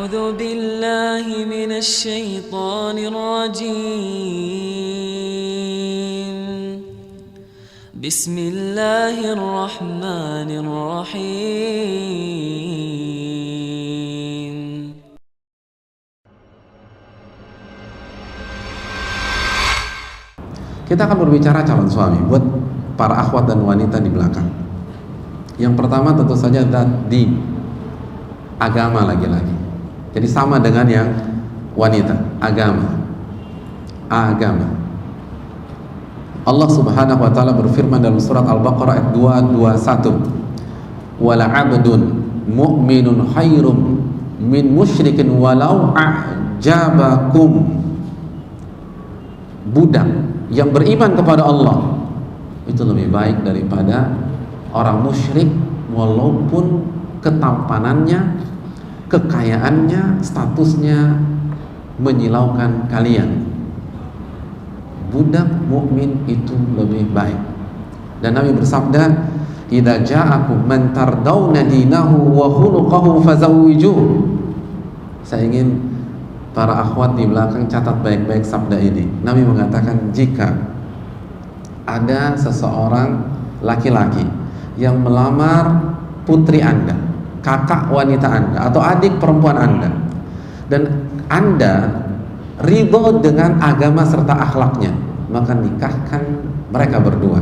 أعوذ بالله من الشيطان الرجيم بسم الله الرحمن الرحيم Kita akan berbicara calon suami buat para akhwat dan wanita di belakang. Yang pertama tentu saja di agama lagi-lagi. Jadi sama dengan yang wanita, agama. Allah Subhanahu wa taala berfirman dalam surat Al-Baqarah ayat 221. Wala 'abdun mu'minun khairum min musyrikin walau a'jabakum. Budak yang beriman kepada Allah itu lebih baik daripada orang musyrik walaupun ketampanannya, kekayaannya, statusnya menyilaukan kalian. Budak mukmin itu lebih baik. Dan Nabi bersabda, "Idza ja'akum man tardawna dinahu wa khuluquhu fazawwijuhu." Saya ingin para akhwat di belakang catat baik-baik sabda ini. Nabi mengatakan, jika ada seseorang laki-laki yang melamar putri Anda, kakak wanita Anda, atau adik perempuan Anda, dan Anda ridho dengan agama serta akhlaknya, maka nikahkan mereka berdua.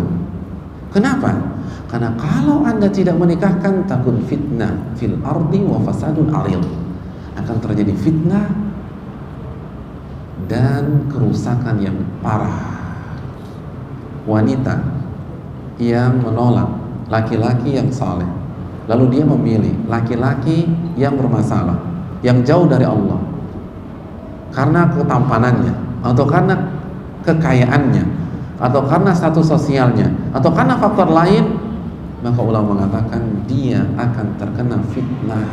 Kenapa? Karena kalau Anda tidak menikahkan, takun fitnah fil ardi wa fasadun aril, akan terjadi fitnah dan kerusakan yang parah. Wanita yang menolak laki-laki yang saleh, lalu dia memilih laki-laki yang bermasalah, yang jauh dari Allah, karena ketampanannya, atau karena kekayaannya, atau karena status sosialnya, atau karena faktor lain, maka ulama mengatakan dia akan terkena fitnah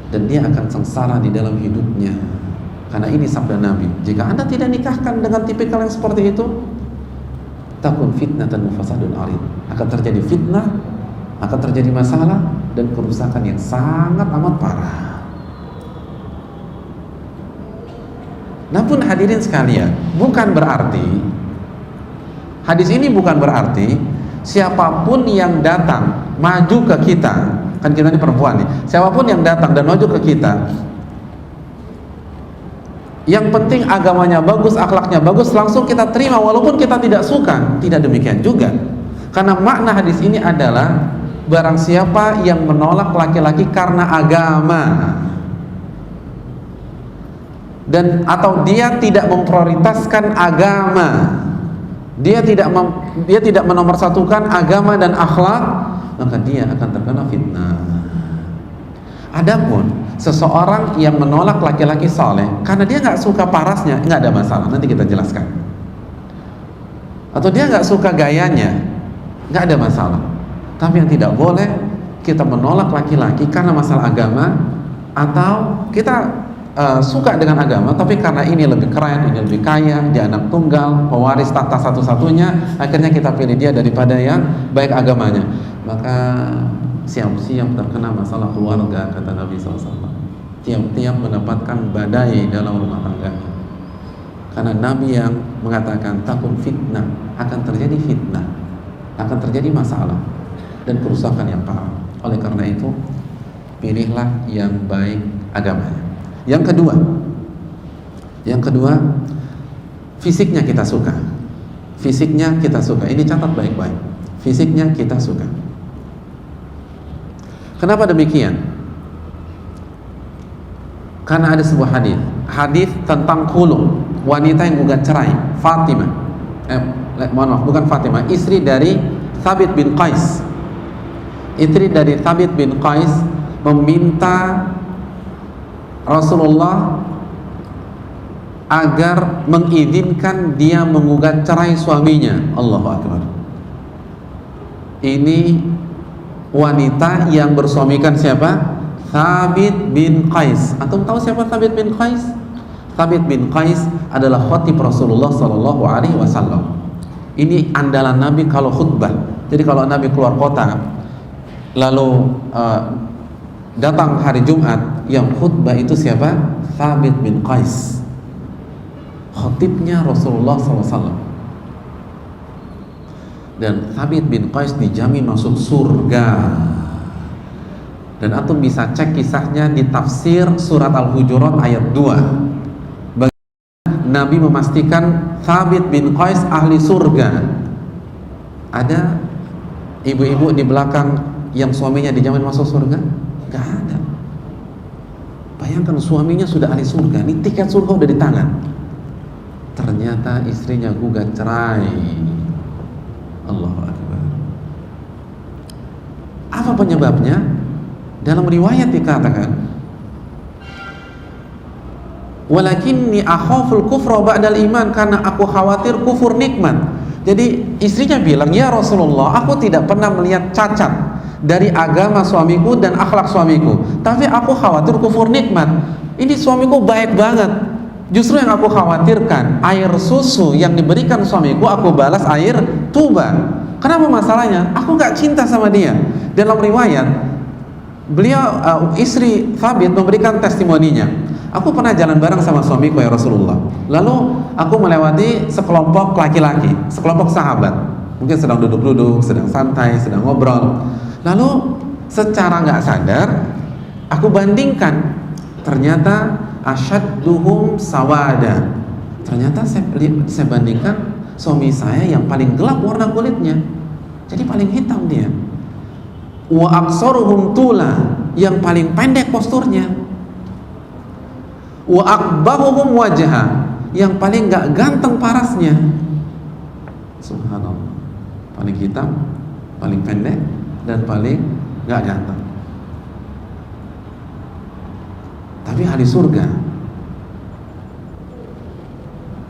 dan dia akan sengsara di dalam hidupnya. Karena ini sabda Nabi, jika Anda tidak nikahkan dengan tipikal yang seperti itu, takun fitnah dan fasadun arid, akan terjadi fitnah, akan terjadi masalah dan kerusakan yang sangat amat parah. Namun hadirin sekalian, bukan berarti, hadis ini bukan berarti siapapun yang datang maju ke kita, kan kita ini perempuan nih, siapapun yang datang dan maju ke kita, yang penting agamanya bagus, akhlaknya bagus, langsung kita terima walaupun kita tidak suka. Tidak demikian juga. Karena makna hadis ini adalah barang siapa yang menolak laki-laki karena agama, dan atau dia tidak memprioritaskan agama, dia tidak menomorsatukan agama dan akhlak, maka dia akan terkena fitnah. Adapun seseorang yang menolak laki-laki soleh karena dia nggak suka parasnya, nggak ada masalah, nanti kita jelaskan. Atau dia nggak suka gayanya, nggak ada masalah. Tapi yang tidak boleh, kita menolak laki-laki karena masalah agama, atau kita suka dengan agama tapi karena ini lebih keren, ini lebih kaya, dia anak tunggal, pewaris tahta satu-satunya, akhirnya kita pilih dia daripada yang baik agamanya, maka siap-siap terkena masalah keluarga, kata Nabi SAW. Tiap-tiap mendapatkan badai dalam rumah tangganya. Karena Nabi yang mengatakan takun fitnah, akan terjadi fitnah, akan terjadi masalah dan kerusakan yang parah. Oleh karena itu, pilihlah yang baik agamanya. Yang kedua, fisiknya kita suka. Fisiknya kita suka. Ini catat baik-baik. Fisiknya kita suka. Kenapa demikian? Karena ada sebuah hadis tentang khulu, wanita yang gugat cerai, Fatimah. Bukan Fatimah, istri dari Thabit bin Qais. Istri dari Thabit bin Qais meminta Rasulullah agar mengizinkan dia menggugat cerai suaminya. Allahu Akbar. Ini wanita yang bersuamikan siapa? Thabit bin Qais. Antum tahu siapa Thabit bin Qais? Thabit bin Qais adalah khatib Rasulullah Sallallahu Alaihi Wasallam. Ini andalan Nabi kalau khutbah. Jadi kalau Nabi keluar kota, lalu datang hari Jumat, yang khutbah itu siapa? Thabit bin Qais, khatibnya Rasulullah SAW. Dan Thabit bin Qais dijamin masuk surga. Dan antum bisa cek kisahnya di tafsir surat Al-Hujurat ayat 2. Bagaimana Nabi memastikan Thabit bin Qais ahli surga. Ada ibu-ibu di belakang yang suaminya dijamin masuk surga? Gak ada. Bayangkan suaminya sudah ahli surga, ini tiket surga udah di tangan. Ternyata istrinya gugat cerai. Allahu Akbar. Apa penyebabnya? Dalam riwayat dikatakan, walakinni akhaful kufra ba'dal iman, karena aku khawatir kufur nikmat. Jadi istrinya bilang, ya Rasulullah, aku tidak pernah melihat cacat dari agama suamiku dan akhlak suamiku, tapi aku khawatir kufur nikmat. Ini suamiku baik banget, justru yang aku khawatirkan air susu yang diberikan suamiku aku balas air tuba. Kenapa masalahnya? Aku gak cinta sama dia. Dalam riwayat beliau istri Thabit memberikan testimoninya, aku pernah jalan bareng sama suamiku ya Rasulullah, lalu aku melewati sekelompok laki-laki, sekelompok sahabat, mungkin sedang duduk-duduk, sedang santai, sedang ngobrol. Lalu secara nggak sadar aku bandingkan, ternyata asyadduhum sawada, ternyata saya bandingkan suami saya yang paling gelap warna kulitnya, jadi paling hitam dia. Wa aqsaruhum tula, yang paling pendek posturnya. Wa aqbahuhum wajha, yang paling gak ganteng parasnya. Subhanallah, paling hitam, paling pendek, dan paling gak ganteng. Tapi ahli surga.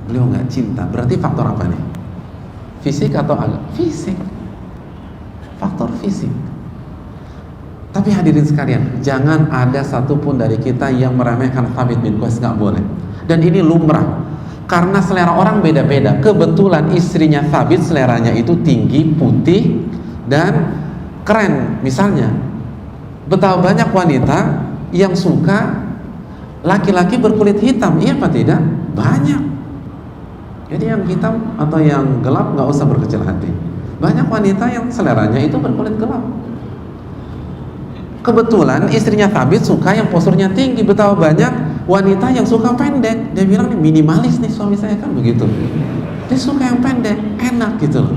Beliau gak cinta. Berarti faktor apa nih? Fisik atau agama? Fisik. Faktor fisik. Tapi hadirin sekalian, jangan ada satupun dari kita yang meremehkan Thabit bin Qais, nggak boleh. Dan ini lumrah, karena selera orang beda-beda. Kebetulan istrinya Thabit seleranya itu tinggi, putih, dan keren. Misalnya, betapa banyak wanita yang suka laki-laki berkulit hitam, iya apa tidak? Banyak. Jadi yang hitam atau yang gelap nggak usah berkecil hati. Banyak wanita yang seleranya itu berkulit gelap. Kebetulan istrinya Thabit suka yang posturnya tinggi. Betapa banyak wanita yang suka pendek. Dia bilang, nih minimalis nih suami saya, kan begitu. Dia suka yang pendek, enak gitu loh,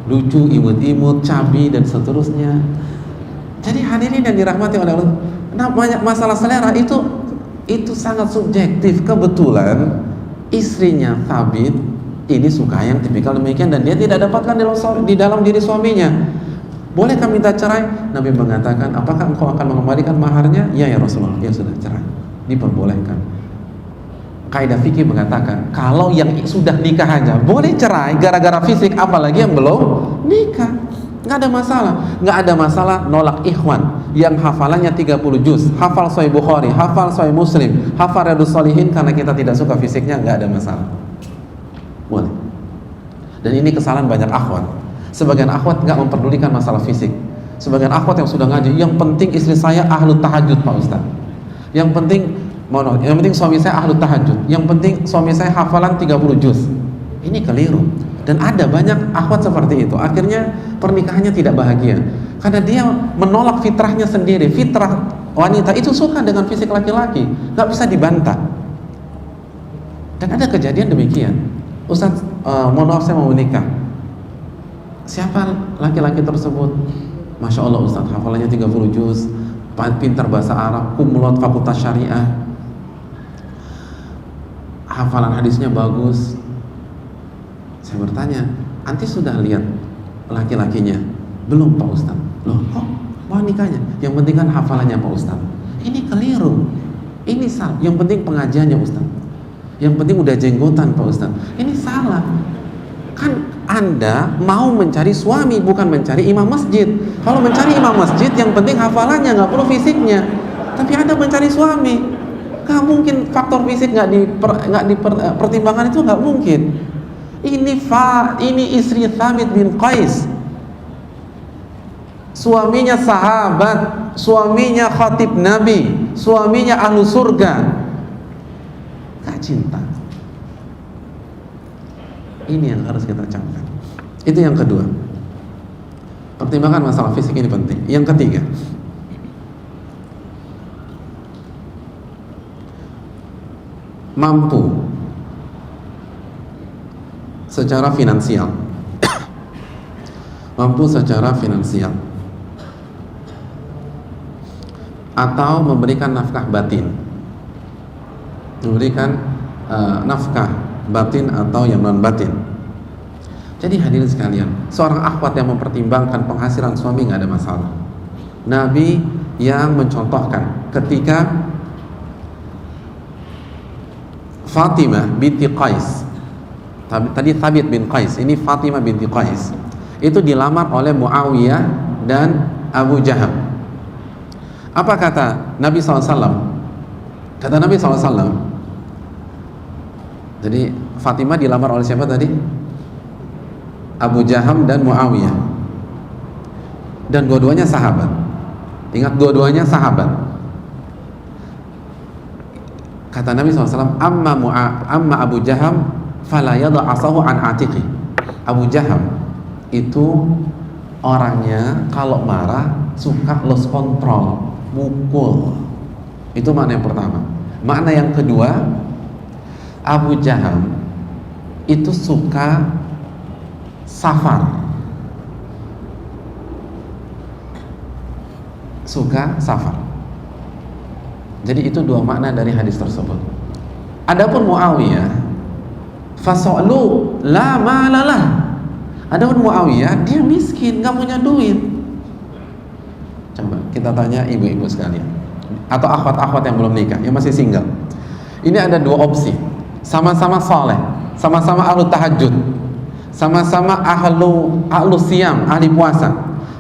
lucu, imut-imut, cabi, dan seterusnya. Jadi hadirin yang dirahmati oleh Allah, nah, banyak masalah selera itu sangat subjektif. Kebetulan istrinya Thabit ini suka yang tipikal demikian, dan dia tidak dapatkan di dalam diri suaminya. Bolehkah minta cerai? Nabi mengatakan, apakah engkau akan mengembalikan maharnya? Ya Rasulullah, ya sudah, cerai, diperbolehkan. Kaidah fikih mengatakan, kalau yang sudah nikah aja boleh cerai gara-gara fisik, apalagi yang belum nikah. Nggak ada masalah. Nggak ada masalah nolak ikhwan yang hafalannya 30 juz, hafal Sahih Bukhari, hafal Sahih Muslim, hafal Riyadhus Shalihin, karena kita tidak suka fisiknya, nggak ada masalah. Boleh. Dan ini kesalahan banyak akhwat. Sebagian akhwat nggak memperdulikan masalah fisik. Sebagian akhwat yang sudah ngaji, yang penting istri saya ahlu tahajud Pak Ustaz. Yang penting suami saya ahlu tahajud. Yang penting suami saya hafalan 30 juz. Ini keliru. Dan ada banyak akhwat seperti itu. Akhirnya pernikahannya tidak bahagia, karena dia menolak fitrahnya sendiri. Fitrah wanita itu suka dengan fisik laki-laki, nggak bisa dibantah. Dan ada kejadian demikian. Ustaz, mohon maaf saya mau menikah. Siapa laki-laki tersebut? Masya Allah Ustaz, hafalannya 30 juz, pintar bahasa Arab, kumulat fakultas syariah, hafalan hadisnya bagus. Saya bertanya, anti sudah lihat laki-lakinya? Belum Pak Ustaz. Loh, kok mau nikahnya? Yang penting kan hafalannya Pak Ustaz. Ini keliru. Ini salah. Yang penting pengajiannya Ustaz. Yang penting udah jenggotan Pak Ustaz. Ini salah. Kan Anda mau mencari suami, bukan mencari imam masjid. Kalau mencari imam masjid, yang penting hafalannya, nggak perlu fisiknya. Tapi Anda mencari suami, nggak mungkin faktor fisik nggak dipertimbangkan, itu nggak mungkin. Ini istri Thabit bin Qais. suaminya sahabat, suaminya khatib Nabi, suaminya ahlu surga, gak cinta. Ini yang harus kita camkan. Itu yang kedua. Pertimbangan masalah fisik ini penting. Yang ketiga, mampu secara finansial. Mampu secara finansial atau memberikan nafkah batin, memberikan nafkah batin atau yang non batin. Jadi hadirin sekalian, seorang akhwat yang mempertimbangkan penghasilan suami nggak ada masalah. Nabi yang mencontohkan ketika Fatimah binti Qais, tadi Thabit bin Qais, ini Fatimah binti Qais, itu dilamar oleh Muawiyah dan Abu Jahal. Apa kata Nabi SAW? Kata Nabi SAW, jadi Fatimah dilamar oleh siapa tadi? Abu Jaham dan Muawiyah, dan dua-duanya sahabat. Ingat, dua-duanya sahabat. Kata Nabi SAW, amma Abu Jaham fala yadha asahu an atiqi. Abu Jaham itu orangnya kalau marah suka lost control, mukul. Itu makna yang pertama. Makna yang kedua, Abu Jaham itu suka safar, suka safar. Jadi itu dua makna dari hadis tersebut. Adapun Muawiyah, faso'lu la malalah. Adapun Muawiyah, dia miskin, nggak punya duit. Coba kita tanya ibu-ibu sekalian, atau akhwat-akhwat yang belum nikah, yang masih single. Ini ada dua opsi. Sama-sama soleh, sama-sama ahlu tahajud, sama-sama ahlu siam, ahli puasa.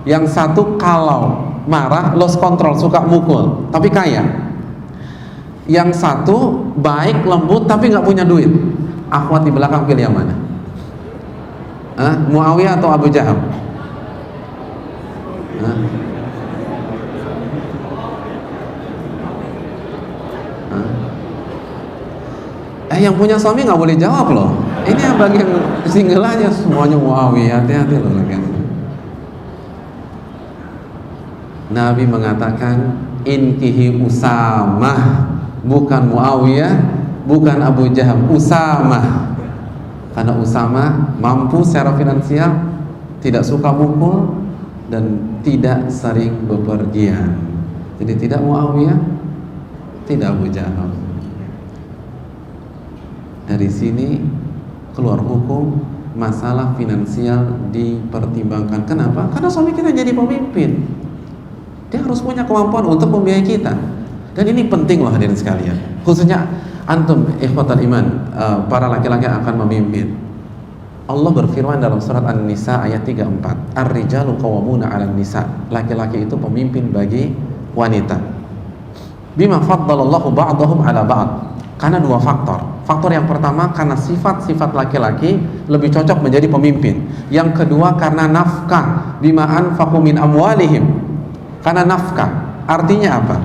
Yang satu kalau marah lost control, suka mukul, tapi kaya. Yang satu baik, lembut, tapi nggak punya duit. Akhwat di belakang pilih yang mana? Muawiyah atau Abu Jaham? Yang punya suami nggak boleh jawab loh. Ini yang bagian single aja semuanya Muawiyah. Hati-hati loh kan. Nabi mengatakan inkihi Usamah, bukan Muawiyah, bukan Abu Jaham, Usamah. Karena Usamah mampu secara finansial, tidak suka mukul, dan tidak sering bepergian. Jadi tidak Muawiyah, tidak Abu Jaham. Dari sini keluar hukum masalah finansial dipertimbangkan. Kenapa? Karena suami kita jadi pemimpin, dia harus punya kemampuan untuk membiayai kita. Dan ini penting loh hadirin sekalian, khususnya antum ikhwatal iman, para laki-laki yang akan memimpin. Allah berfirman dalam surat An-Nisa ayat 34, Ar-rijalu qawwamuna 'alan nisa. Laki-laki itu pemimpin bagi wanita. Bima faddalallahu ba'dahum 'ala ba'd. Karena dua faktor. Faktor yang pertama karena sifat-sifat laki-laki lebih cocok menjadi pemimpin. Yang kedua karena nafkah, bima anfaqu min amwalihim. Karena nafkah. Artinya apa?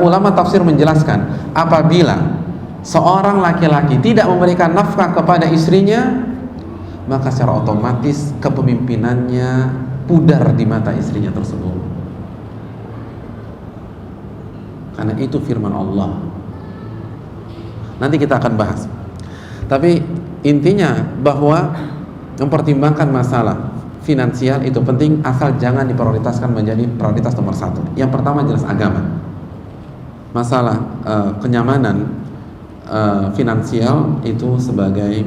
Ulama tafsir menjelaskan, apabila seorang laki-laki tidak memberikan nafkah kepada istrinya, maka secara otomatis kepemimpinannya pudar di mata istrinya tersebut. Karena itu firman Allah. Nanti kita akan bahas. Tapi intinya bahwa mempertimbangkan masalah finansial itu penting, asal jangan diprioritaskan menjadi prioritas nomor satu. Yang pertama jelas agama. Masalah kenyamanan finansial itu sebagai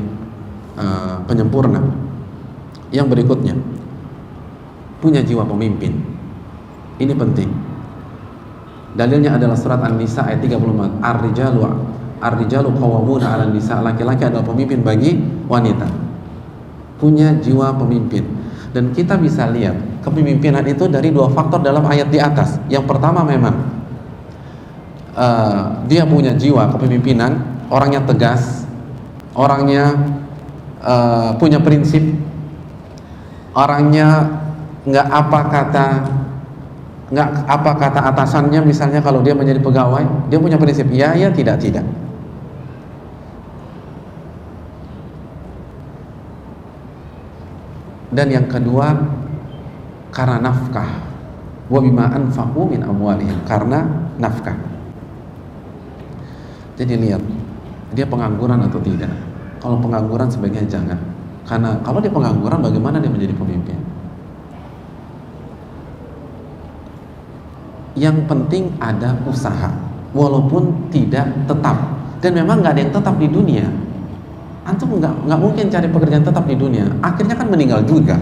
penyempurna. Yang berikutnya, punya jiwa pemimpin. Ini penting. Dalilnya adalah surat An-Nisa ayat 34. Ar-rijalu qawwamuna 'alan nisa. Laki-laki adalah pemimpin bagi wanita. Punya jiwa pemimpin. Dan kita bisa lihat kepemimpinan itu dari dua faktor dalam ayat di atas. Yang pertama memang dia punya jiwa kepemimpinan, orangnya tegas, orangnya punya prinsip, orangnya nggak apa kata atasannya, misalnya kalau dia menjadi pegawai, dia punya prinsip ya, tidak. Dan yang kedua, karena nafkah. Wa bima anfaqu min amwalihim, karena nafkah. Jadi lihat, dia pengangguran atau tidak. Kalau pengangguran sebaiknya jangan. Karena kalau dia pengangguran, bagaimana dia menjadi pemimpin? Yang penting ada usaha, walaupun tidak tetap. Dan memang nggak ada yang tetap di dunia. Antum nggak mungkin cari pekerjaan tetap di dunia. Akhirnya kan meninggal juga.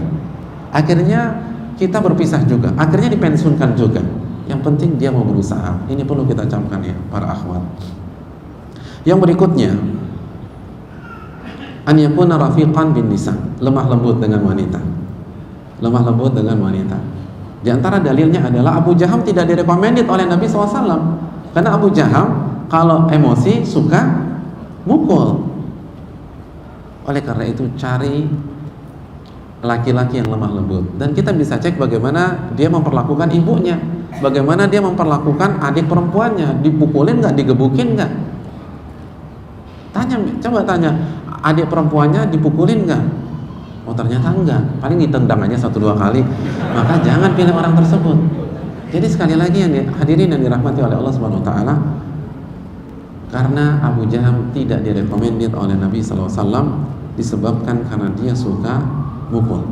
Akhirnya kita berpisah juga. Akhirnya dipensiunkan juga. Yang penting dia mau berusaha. Ini perlu kita camkan ya, para akhwat. Yang berikutnya, an yakuna rafiqan bin nisa, lemah lembut dengan wanita. Lemah lembut dengan wanita. Di antara dalilnya adalah Abu Jaham tidak direkomendit oleh Nabi SAW. Karena Abu Jaham kalau emosi suka mukul. Oleh karena itu cari laki-laki yang lemah lembut. Dan kita bisa cek bagaimana dia memperlakukan ibunya, bagaimana dia memperlakukan adik perempuannya. Dipukulin nggak, digebukin nggak? Coba tanya, adik perempuannya dipukulin nggak? Oh ternyata enggak, paling ditendang aja 1-2 kali. Maka jangan pilih orang tersebut. Jadi sekali lagi yang hadirin yang dirahmati oleh Allah Subhanahu Wa Taala, karena Abu Jaham tidak direkomendit oleh Nabi SAW disebabkan karena dia suka mukul.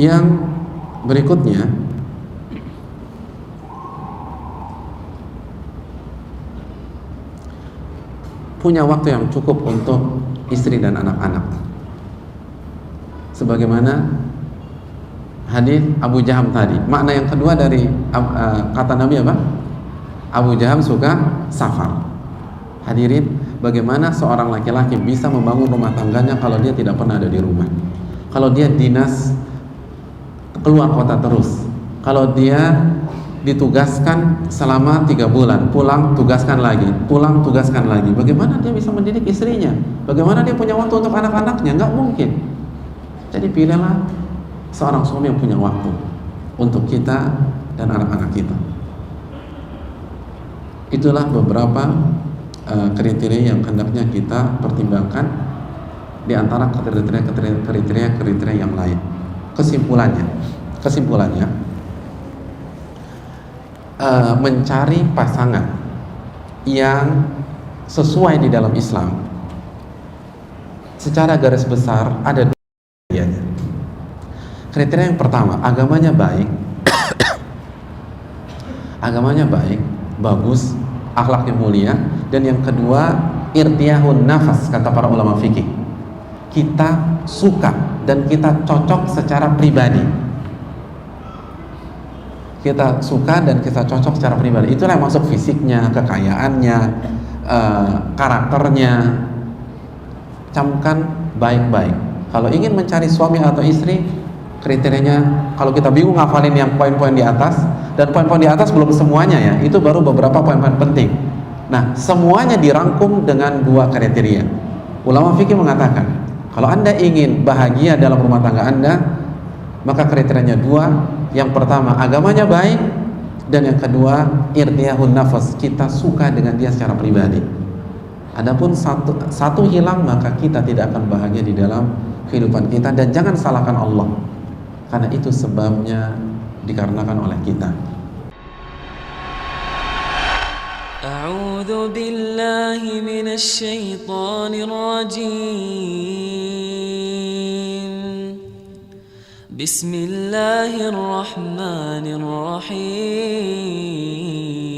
Yang berikutnya, punya waktu yang cukup untuk istri dan anak-anak. Sebagaimana hadis Abu Jaham tadi. Makna yang kedua dari kata Nabi apa? Abu Jaham suka safar. Hadirin, bagaimana seorang laki-laki bisa membangun rumah tangganya kalau dia tidak pernah ada di rumah? Kalau dia dinas keluar kota terus, kalau dia ditugaskan selama 3 bulan, pulang tugaskan lagi, pulang tugaskan lagi, bagaimana dia bisa mendidik istrinya? Bagaimana dia punya waktu untuk anak-anaknya? Nggak mungkin. Jadi pilihlah seorang suami yang punya waktu untuk kita dan anak-anak kita. Itulah beberapa kriteria yang hendaknya kita pertimbangkan di antara kriteria yang lain. Kesimpulannya mencari pasangan yang sesuai di dalam Islam, secara garis besar ada 2 kriterianya. Kriteria yang pertama, agamanya baik, bagus, akhlaknya mulia. Dan yang kedua, irtiyahun nafas, kata para ulama fikih, kita suka dan kita cocok secara pribadi. Kita suka dan kita cocok secara pribadi. Itulah yang masuk fisiknya, kekayaannya, karakternya. Camkan baik-baik. Kalau ingin mencari suami atau istri, kriterianya, kalau kita bingung ngafalin yang poin-poin di atas, dan poin-poin di atas belum semuanya ya, itu baru beberapa poin-poin penting. Nah, semuanya dirangkum dengan 2 kriteria. Ulama fikih mengatakan, kalau Anda ingin bahagia dalam rumah tangga Anda, maka kriterianya 2. Yang pertama, agamanya baik, dan yang kedua, irtiyahun nafas, kita suka dengan dia secara pribadi. Adapun satu hilang, maka kita tidak akan bahagia di dalam kehidupan kita. Dan jangan salahkan Allah, karena itu sebabnya dikarenakan oleh kita. A'udzu billahi minasy syaithanir rajim. Bismillahirrahmanirrahim.